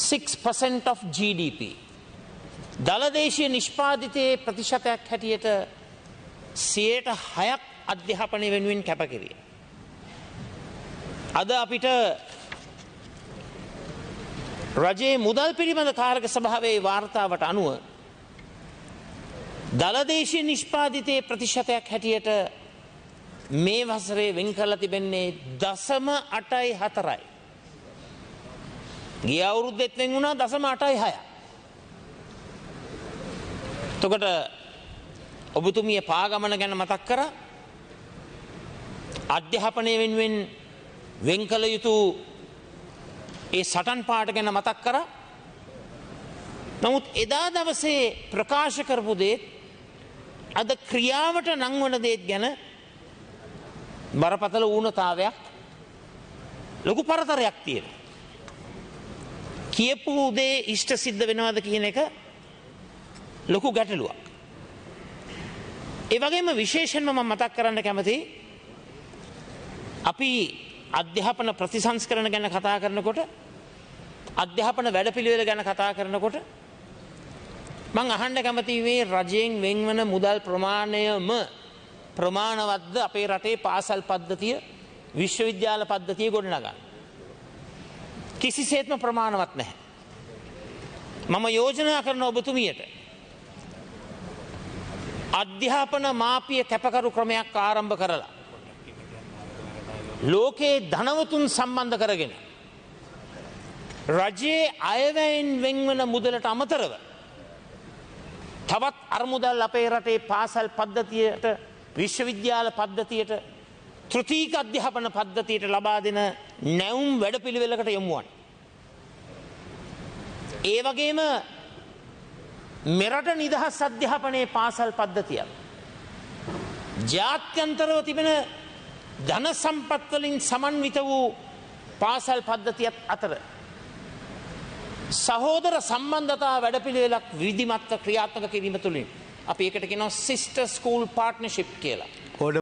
6% of GDP. දළදේශීය නිෂ්පාදිතයේ ප්‍රතිශතයක් හැටියට 6% අධ්‍යාපනය වෙනුවෙන් කැපකිරිය. අද අපිට රජයේ මුදල් පිළිබඳ කාරක සභාවේ වාර්තාවට අනුව දළදේශීය නිෂ්පාදිතයේ ප්‍රතිශතයක් හැටියට මේ වසරේ වෙන් කරලා තිබෙන්නේ 0.84යි. ගිය අවුරුද්දෙත් වෙන් වුණා 0.86. එතකොට ඔබතුමිය පාගමන ගැන මතක් කරා. අධ්‍යාපනය වෙනුවෙන් වෙන් කළ යුතු ඒ සටන් පාට ගැන මතක් කරා. නමුත් එදා දවසේ ප්‍රකාශ කරපු දේත් අද ක්‍රියාවට නංවන දේත් ගැන බරපතල ඌනතාවයක් ලොකු පරතරයක් තියෙනවා. කියපු දේ ඉෂ්ට සිද්ධ වෙනවද කියන එක ලොකු ගැටලුවක්. ඒ වගේම විශේෂයෙන්ම මම මතක් කරන්න කැමතියි අපි අධ්‍යාපන ප්‍රතිසංස්කරණ ගැන කතා කරනකොට අධ්‍යාපන වැඩපිළිවෙල ගැන කතා කරනකොට මම අහන්න කැමතියි මේ රජයෙන් වෙන්වන මුදල් ප්‍රමාණයම ප්‍රමාණවත්ද අපේ රටේ පාසල් පද්ධතිය විශ්වවිද්‍යාල පද්ධතිය ගොඩනගන්න. කිසිසේත්ම ප්‍රමාණවත් නැහැ. මම යෝජනා කරන ඔබතුමියට අධ්‍යාපන මාපිය කැපකරු ක්‍රමයක් ආරම්භ කරලා ලෝකයේ ධනවතුන් සම්බන්ධ කරගෙන රජයේ අයවැයෙන් වෙන්වන මුදලට අමතරව තවත් අරමුදල් අපේ රටේ පාසල් පද්ධතියට විශ්වවිද්‍යාල පද්ධතියට තෘතීක අධ්‍යාපන පද්ධතියට ලබා දෙන නැවුම් වැඩපිළිවෙලකට යොමුවන්න. ඒ වගේම මෙරට නිදහස් අධ්‍යාපනයේ පාසල් පද්ධතියක් ජාත්‍යන්තරව තිබෙන ධන සම්පත් වලින් සමන්විත වූ පාසල් පද්ධතියත් අතර සහෝදර සම්බන්ධතා වැඩපිළිවෙලක් විධිමත්ව ක්‍රියාත්මක කිරීම තුළින් අපි ඒකට කියනවා සිස්ටර් ස්කූල් පාර්ට්නර්ෂිප් කියලා.